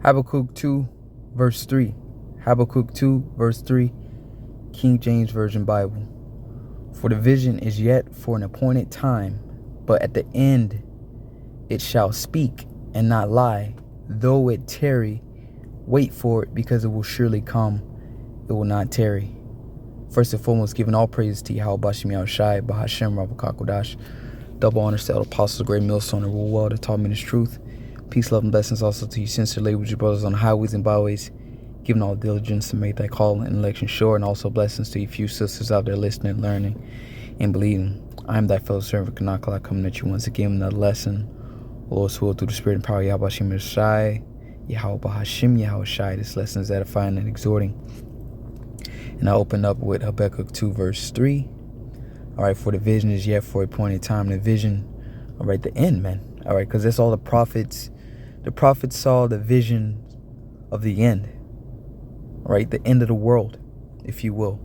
Habakkuk 2, verse 3. Habakkuk 2, verse 3, King James Version Bible. For the vision is yet for an appointed time, but at the end it shall speak and not lie. Though it tarry, wait for it, because it will surely come. It will not tarry. First and foremost, giving all praises to Yahweh Bashim Yahushai, Bahashem Rabakakodash. Double honors to all the apostles, great millstone, and rule well that taught me this truth. Peace, love, and blessings also to you, sincere labor with your brothers on the highways and byways, giving all diligence to make that call and election sure, and also blessings to you few sisters out there listening, learning, and believing. I am thy fellow servant, Kanakala, coming at you once again with another lesson. Lord's will through the Spirit and power of Yahweh Hashem Yahweh Bahashim Yahushai. This lesson is edifying and exhorting. And I open up with Habakkuk 2, verse 3. All right, for the vision is yet for a appointed time. The vision, all right, the end, man. All right, because that's all the prophets. The prophets saw the vision of the end. All right, the end of the world, if you will.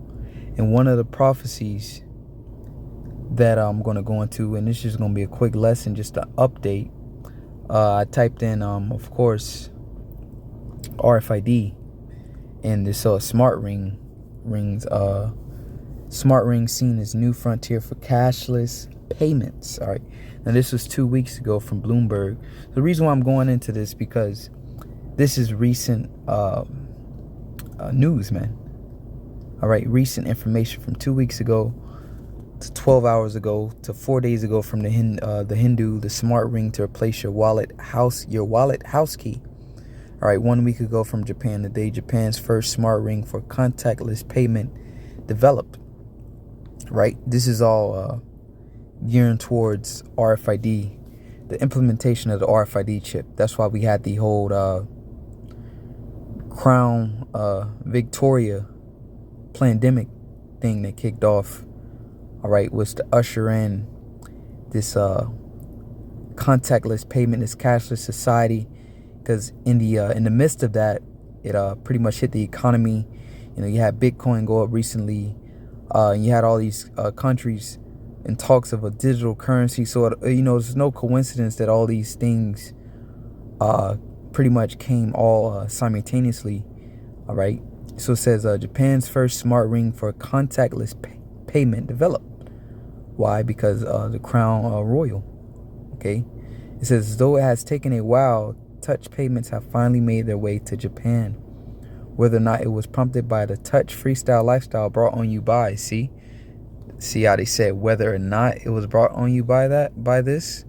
And one of the prophecies that I'm going to go into, and this is going to be a quick lesson, just to update. I typed in, of course, RFID, and this smart rings. Smart ring seen as new frontier for cashless payments. All right, now this was 2 weeks ago from Bloomberg. The reason why I'm going into this, because this is recent news, man. All right, recent information from 2 weeks ago to 12 hours ago to 4 days ago from the Hindu, the smart ring to replace your wallet house key. All right, 1 week ago from Japan, the day Japan's first smart ring for contactless payment developed. Right, this is all gearing towards RFID, the implementation of the RFID chip. That's why we had the whole Crown Victoria pandemic thing that kicked off. All right, was to usher in this contactless payment, this cashless society, because in the midst of that, it pretty much hit the economy. You know, you had Bitcoin go up recently. You had all these countries in talks of a digital currency. So, there's no coincidence that all these things pretty much came all simultaneously. All right. So it says Japan's first smart ring for contactless payment developed. Why? Because the Crown Royal. Okay. It says, though it has taken a while, touch payments have finally made their way to Japan. Whether or not it was prompted by the touch freestyle lifestyle brought on you by, see how they said whether or not it was brought on you by this.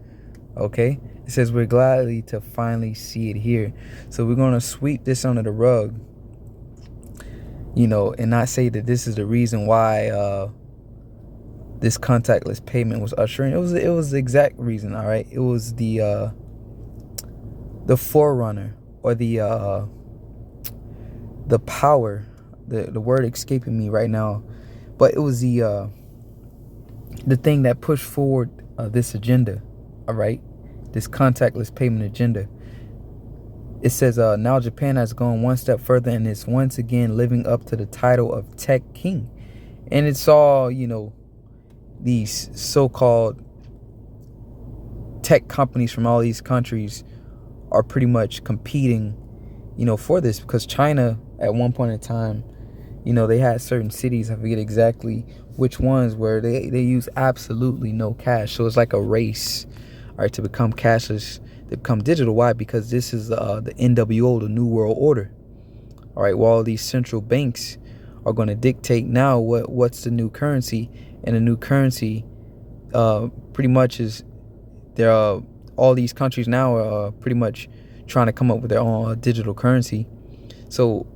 Okay, it says we're glad to finally see it here. So we're going to sweep this under the rug, and not say that this is the reason why this contactless payment was ushering. It was the exact reason. All right, it was the forerunner, or the power, the word escaping me right now, but it was the thing that pushed forward this agenda. All right, this contactless payment agenda. It says now Japan has gone one step further and is once again living up to the title of tech king. And it's all, these so-called tech companies from all these countries are pretty much competing, for this, because China at one point in time, they had certain cities, I forget exactly which ones, where they use absolutely no cash. So it's like a race, all right, to become cashless, to become digital. Why? Because this is the NWO, the New World Order. All right, while these central banks are going to dictate now what's the new currency, and the new currency pretty much is all these countries now are pretty much trying to come up with their own digital currency. So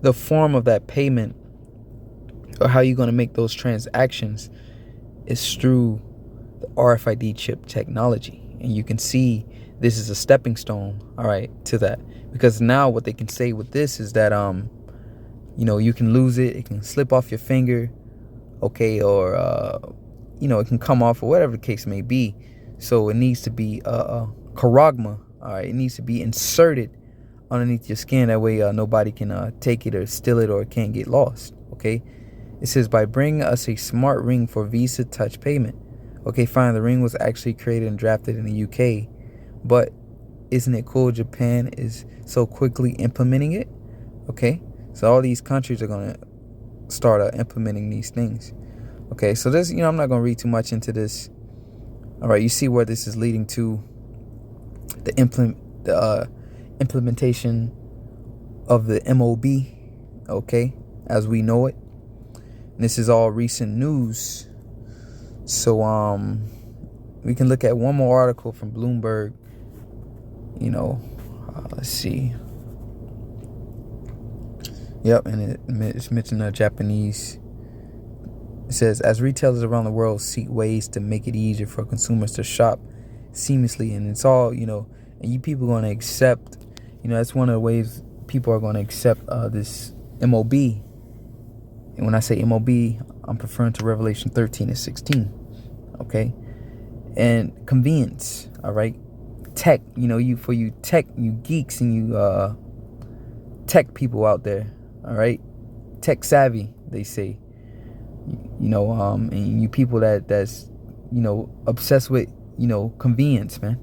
the form of that payment, or how you're going to make those transactions, is through the RFID chip technology. And you can see this is a stepping stone, all right, to that. Because now what they can say with this is that, you can lose it. It can slip off your finger, okay, or, it can come off, or whatever the case may be. So it needs to be charagma, all right. It needs to be inserted underneath your skin. That way nobody can take it or steal it, or it can't get lost, okay. It says, by bringing us a smart ring for Visa touch payment. Okay, fine, the ring was actually created and drafted in the UK, but isn't it cool Japan is so quickly implementing it? Okay, so all these countries are going to start implementing these things. Okay, so this, I'm not going to read too much into this. All right, you see where this is leading to. The implementation of the MOB, okay, as we know it. And this is all recent news. So we can look at one more article from Bloomberg. Let's see. Yep, and it's mentioned Japanese. It says, as retailers around the world seek ways to make it easier for consumers to shop seamlessly, and it's all, and you people are going to accept, that's one of the ways people are going to accept this MOB. And when I say MOB, I'm referring to Revelation 13 and 16. Okay? And convenience, all right? Tech, you tech, you geeks and you tech people out there, all right? Tech savvy, they say. And you people that's obsessed with convenience, man.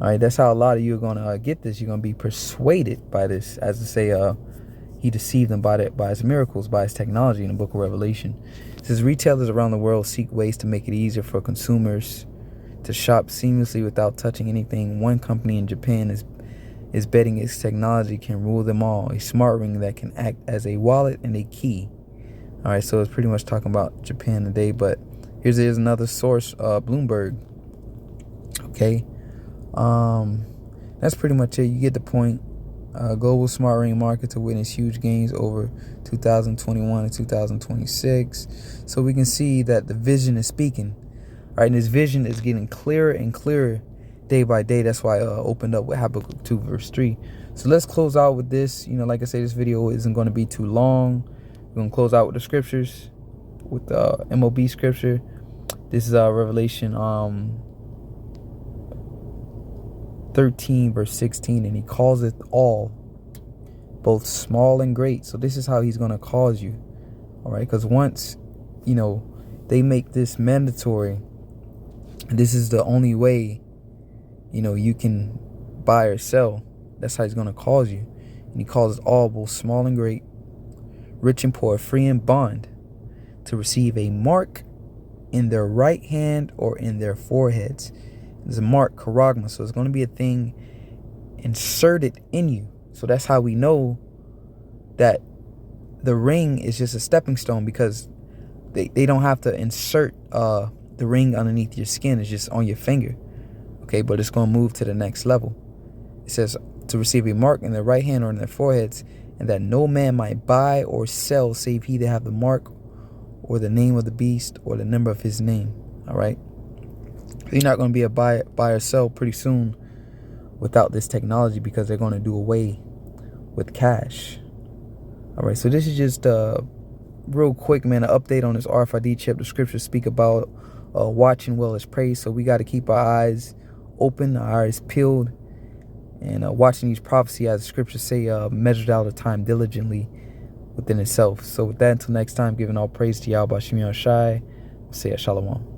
All right, that's how a lot of you are gonna get this. You're gonna be persuaded by this, as to say, he deceived them by his miracles, by his technology in the book of Revelation. It says retailers around the world seek ways to make it easier for consumers to shop seamlessly without touching anything. One company in Japan is betting its technology can rule them all. A smart ring that can act as a wallet and a key. All right, so it's pretty much talking about Japan today, but here's another source, Bloomberg. Okay, that's pretty much it. You get the point. Global smart ring market to witness huge gains over 2021 and 2026. So we can see that the vision is speaking, right? And this vision is getting clearer and clearer day by day. That's why I opened up with Habakkuk 2 verse 3. So let's close out with this. Like I say, this video isn't going to be too long. We're going to close out with the scriptures, with the MOB scripture. This is Revelation 13 verse 16, and he calls it all, both small and great. So this is how he's going to cause you, all right? Because once, they make this mandatory, this is the only way, you can buy or sell. That's how he's going to cause you. And he calls it all, both small and great, rich and poor, free and bond, to receive a mark in their right hand or in their foreheads. There's a mark, charagma, so it's going to be a thing inserted in you. So that's how we know that the ring is just a stepping stone, because they don't have to insert the ring underneath your skin. It's just on your finger. Okay, but it's going to move to the next level. It says to receive a mark in their right hand or in their foreheads, and that no man might buy or sell save he that have the mark or the name of the beast or the number of his name. All right. You're not going to be a buy or sell pretty soon without this technology, because they're going to do away with cash. All right. So this is just real quick, man, an update on this RFID chip. The scriptures speak about watching well as praise. So we got to keep our eyes open, our eyes peeled, and watching these prophecies, as the scriptures say, measured out of time diligently within itself. So with that, until next time, giving all praise to Yahweh Shai, say Shalom.